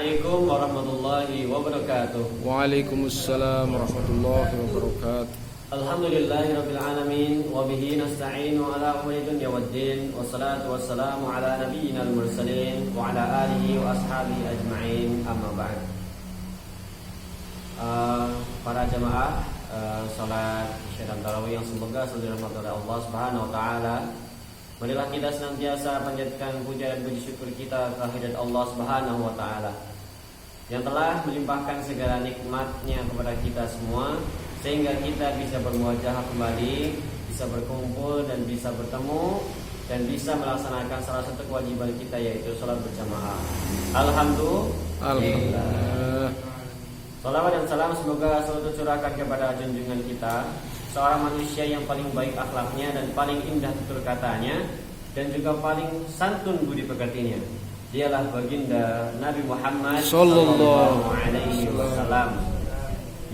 Assalamualaikum warahmatullahi wabarakatuh. Waalaikumsalam warahmatullahi wabarakatuh. Alhamdulillahirabbil alamin wa bihi nasta'inu ala umuri dunya waddin wassalatu wassalamu ala nabiyyinal mursalin wa ala alihi wa ashabihi ajma'in amma ba'd. Para jamaah salat Isya dan Tarawih yang semoga selalu dirahmati oleh Allah Subhanahu wa taala. Marilah kita senantiasa panjatkan puja dan puji syukur kita kehadirat Allah Subhanahu wa taala yang telah melimpahkan segala nikmatnya kepada kita semua sehingga kita bisa bermuajahah kembali, bisa berkumpul dan bisa bertemu dan bisa melaksanakan salah satu kewajiban kita yaitu salat berjamaah. Alhamdulillah. Salawat dan salam semoga selalu tercurahkan kepada junjungan kita, seorang manusia yang paling baik akhlaknya dan paling indah tutur katanya dan juga paling santun budi pekertinya. Dialah baginda Nabi Muhammad sallallahu alaihi wasallam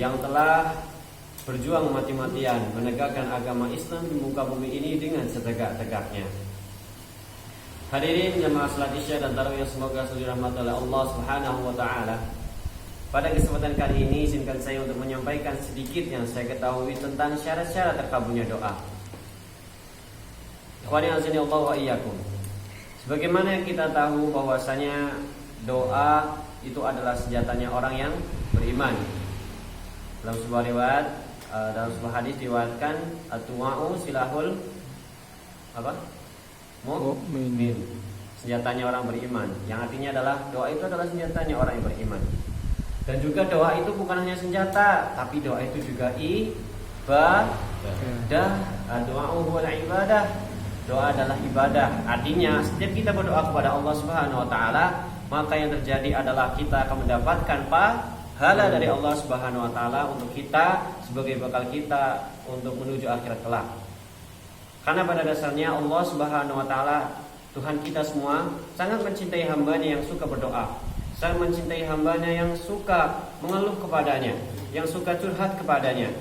yang telah berjuang mati-matian menegakkan agama Islam di muka bumi ini dengan setegak-tegaknya. Hadirin jamaah salat Isya dan Tarawih yang semoga selalu dirahmati oleh Allah Subhanahu wa taala. Pada kesempatan kali ini izinkan saya untuk menyampaikan sedikit yang saya ketahui tentang syarat-syarat terkabulnya doa. Ikhwani azani Allah wa iyyakum. Sebagaimana kita tahu bahwasanya doa itu adalah senjatanya orang yang beriman. Dalam sebuah riwayat, dalam sebuah hadis diriwayatkan at-du'a'u silahul mu'min. Senjatanya orang beriman. Yang artinya adalah doa itu adalah senjatanya orang yang beriman. Dan juga doa itu bukan hanya senjata, tapi doa itu juga ibadah. Doa huwal ibadah. Doa adalah ibadah. Artinya setiap kita berdoa kepada Allah Subhanahu wa taala, maka yang terjadi adalah kita akan mendapatkan pahala dari Allah Subhanahu wa taala untuk kita sebagai bekal kita untuk menuju akhirat kelak. Karena pada dasarnya Allah Subhanahu wa taala, Tuhan kita semua, sangat mencintai hambanya yang suka berdoa. Sangat mencintai hambanya yang suka mengeluh kepadanya, yang suka curhat kepadanya.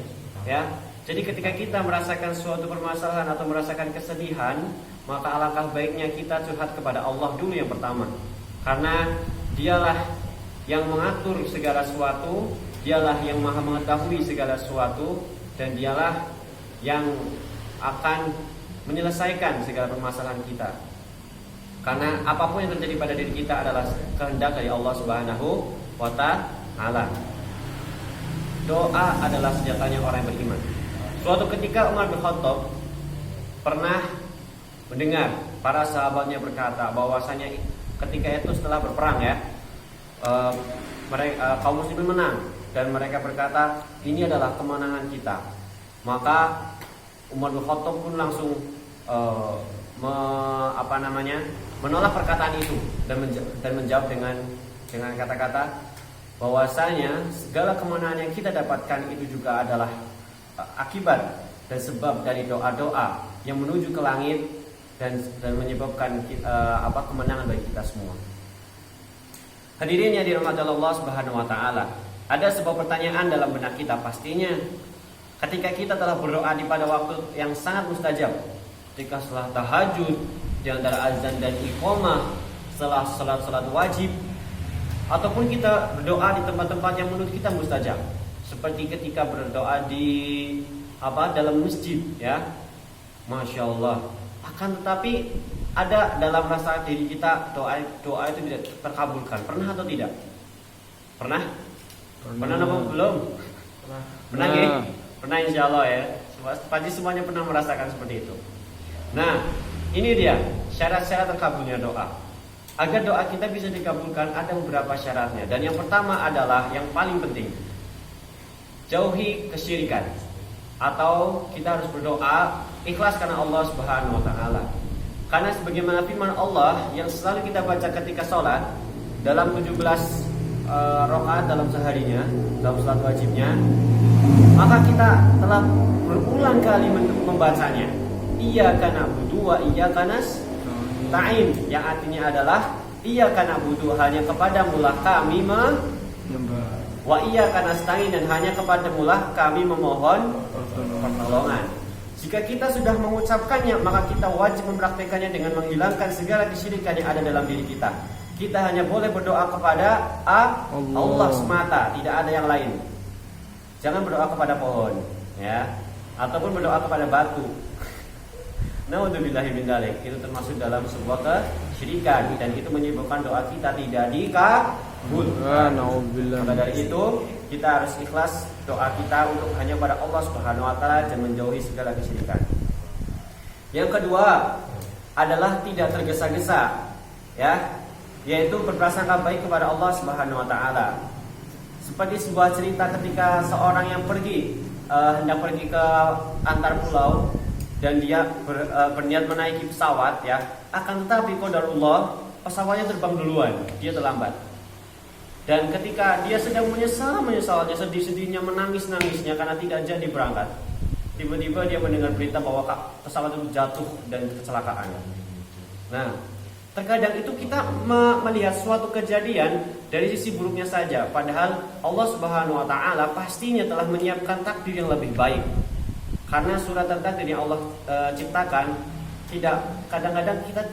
Ya, jadi ketika kita merasakan suatu permasalahan atau merasakan kesedihan, maka alangkah baiknya kita curhat kepada Allah dulu yang pertama. Karena dialah yang mengatur segala sesuatu, dialah yang maha mengetahui segala sesuatu, dan dialah yang akan menyelesaikan segala permasalahan kita. Karena apapun yang terjadi pada diri kita adalah kehendak dari Allah Subhanahu wa taala. Doa adalah senjatanya orang yang beriman. Suatu ketika Umar bin Khattab pernah mendengar para sahabatnya berkata bahwasanya ketika itu setelah berperang kaum muslimin menang dan mereka berkata ini adalah kemenangan kita. Maka Umar bin Khattab pun langsung menolak perkataan itu dan menjawab dengan kata-kata bahwasanya segala kemenangan yang kita dapatkan itu juga adalah akibat dan sebab dari doa-doa yang menuju ke langit dan menyebabkan kemenangan bagi kita semua. Hadirin yang dirahmati Allah Subhanahu wa taala, ada sebuah pertanyaan dalam benak kita pastinya ketika kita telah berdoa di pada waktu yang sangat mustajab, ketika setelah tahajud, di antara azan dan iqamah, setelah salat wajib, ataupun kita berdoa di tempat-tempat yang menurut kita mustajab, seperti ketika berdoa di dalam masjid, ya, masya Allah. Akan tetapi ada dalam rasa diri kita doa itu tidak terkabulkan. Pernah atau tidak? Pernah apa belum? Pernah ya? Pernah insya Allah ya. Pasti semuanya pernah merasakan seperti itu. Nah, ini dia syarat-syarat terkabulnya doa. Agar doa kita bisa dikabulkan ada beberapa syaratnya. Dan yang pertama adalah yang paling penting, jauhi kesyirikan. Atau kita harus berdoa ikhlas karena Allah Subhanahu wa taala. Karena sebagaimana firman Allah yang selalu kita baca ketika sholat dalam 17 rakaat dalam seharinya, dalam sholat wajibnya, maka kita telah berulang kali membacanya. Iyyaka na'budu wa iyyaka nasta'in, yang artinya adalah iyyaka na'budu, hanya kepadamu lah kami menyembah, wa iyyaka nasta'in, dan hanya kepadamu lah kami memohon pertolongan. Jika kita sudah mengucapkannya, maka kita wajib mempraktekannya dengan menghilangkan segala kesyirikan yang ada dalam diri kita. Kita hanya boleh berdoa kepada Allah semata, tidak ada yang lain. Jangan berdoa kepada pohon, ya, ataupun berdoa kepada batu. Naudzubillahi min dzalik. Itu termasuk dalam sebuah kesyirikan dan itu menyebabkan doa kita tidak dikabulkan. Maka dari itu kita harus ikhlas doa kita untuk hanya pada Allah Subhanahu wa taala dan menjauhi segala kesyirikan. Yang kedua adalah tidak tergesa-gesa, ya, yaitu berprasangka baik kepada Allah Subhanahu wa taala. Seperti sebuah cerita ketika seorang yang hendak pergi ke antar pulau dan dia berniat menaiki pesawat, ya, akan tetapi qadarullah pesawatnya terbang duluan, dia terlambat. Dan ketika dia sedang menyesalnya, sedih-sedihnya, menangis-nangisnya karena tidak jadi berangkat, tiba-tiba dia mendengar berita bahwa pesawat itu jatuh dan kecelakaan. Nah, terkadang itu kita melihat suatu kejadian dari sisi buruknya saja, padahal Allah Subhanahu wa taala pastinya telah menyiapkan takdir yang lebih baik. Karena surat takdir yang Allah ciptakan tidak, kadang-kadang kita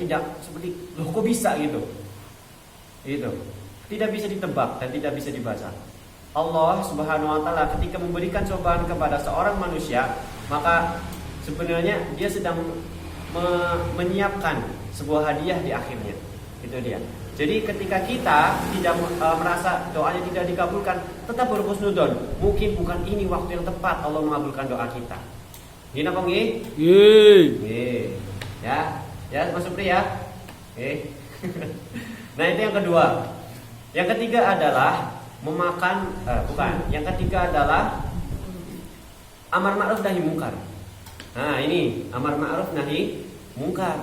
tidak seperti loh kok bisa gitu. Gitu. Tidak bisa ditebak dan tidak bisa dibaca. Allah Subhanahu wa taala ketika memberikan cobaan kepada seorang manusia, maka sebenarnya dia sedang menyiapkan sebuah hadiah di akhirnya. Itu dia. Jadi ketika kita tidak merasa doanya tidak dikabulkan, tetap berhusnudzon. Mungkin bukan ini waktu yang tepat Allah mengabulkan doa kita. Gini apa nggih? Nggih. Ya, Mas Supri ya. Oke. Nah, itu yang kedua. Yang ketiga adalah Yang ketiga adalah amar ma'ruf nahi mungkar. Nah, ini amar ma'ruf nahi mungkar.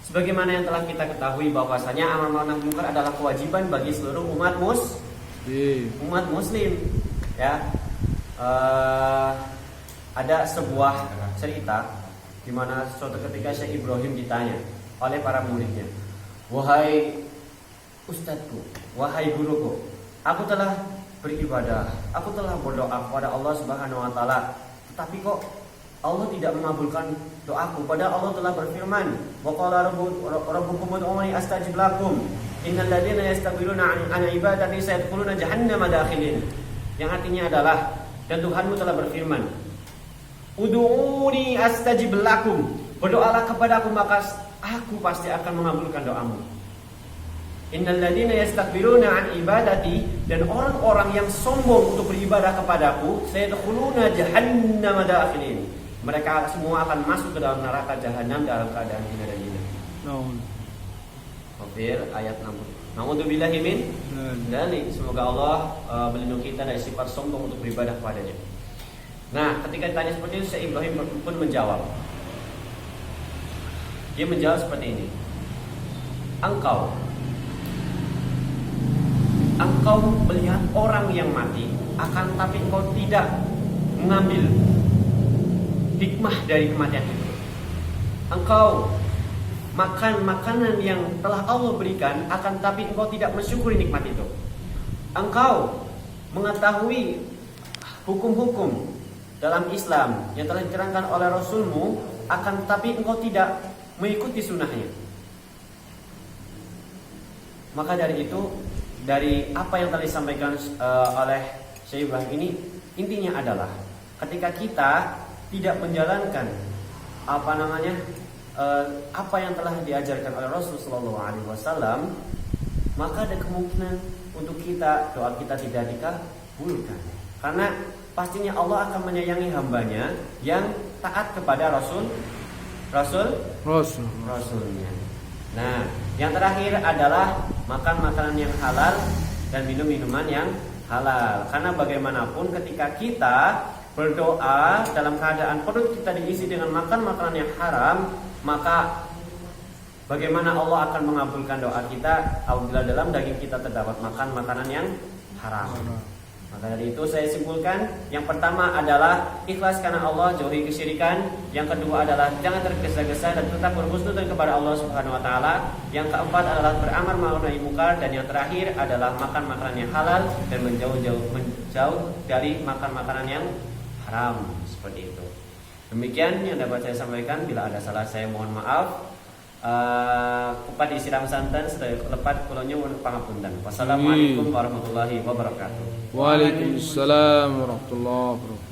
Sebagaimana yang telah kita ketahui bahwasanya amar ma'ruf nahi mungkar adalah kewajiban bagi seluruh umat muslim. Ya. Ada sebuah cerita di mana suatu ketika Syekh Ibrahim ditanya oleh para muridnya, "Wahai ustadzku, wahai guruku, aku telah beribadah, aku telah berdoa kepada Allah Subhanahu wa taala, tetapi kok Allah tidak mengabulkan doaku, padahal Allah telah berfirman, wa qala rabbukum ud'uni astajib lakum, innal ladzina yastakbiruna 'an ibadati sayadkhuluna jahannama dakhilin." Yang artinya adalah, dan Tuhanmu telah berfirman, ud'uni astajib lakum, berdoalah kepadaku maka aku pasti akan mengabulkan doamu. Innal ladzina yastakbiruna 'an ibadati, dan orang-orang yang sombong untuk beribadah kepadaku, sayadkhuluna jahannama dakhilin, mereka semua akan masuk ke dalam neraka jahanam dalam keadaan hina dan hina. Kafir ayat 60. Nauzubillahi min dzalik. Semoga Allah melindungi kita dari sifat sombong untuk beribadah kepadanya. Nah, ketika ditanya seperti itu, Syekh Ibrahim pun menjawab. Dia menjawab seperti ini. Engkau melihat orang yang mati, akan tapi engkau tidak mengambil hikmah dari kematian itu. Engkau makan makanan yang telah Allah berikan, akan tapi engkau tidak mensyukuri nikmat itu. Engkau mengetahui hukum-hukum dalam Islam yang telah diterangkan oleh Rasulmu, akan tapi engkau tidak mengikuti sunnahnya. Maka dari itu, dari apa yang telah disampaikan oleh Syekh Ibrahim ini, intinya adalah ketika kita tidak menjalankan apa yang telah diajarkan oleh Rasulullah SAW, maka ada kemungkinan untuk doa kita tidak dikabulkan. Karena pastinya Allah akan menyayangi hambanya yang taat kepada Rasulnya. Nah, yang terakhir adalah makan makanan yang halal dan minum minuman yang halal. Karena bagaimanapun ketika kita berdoa dalam keadaan perut kita diisi dengan makan makanan yang haram, maka bagaimana Allah akan mengabulkan doa kita apabila dalam daging kita terdapat makan makanan yang haram. Maka dari itu saya simpulkan, yang pertama adalah ikhlas karena Allah, jauhi kesyirikan. Yang kedua adalah jangan tergesa-gesa dan tetap berhusnudzon kepada Allah Subhanahu wa taala. Yang keempat adalah beramal ma'ruf nahi mungkar, dan yang terakhir adalah makan makanan yang halal dan menjauh dari makan makanan yang haram. Seperti itu. Demikian yang dapat saya sampaikan. Bila ada salah saya mohon maaf. Kupat disiram santan sedaya lepat kula nyuwun pangapunten. Wassalamualaikum warahmatullahi wabarakatuh. Waalaikumsalam warahmatullahi wabarakatuh.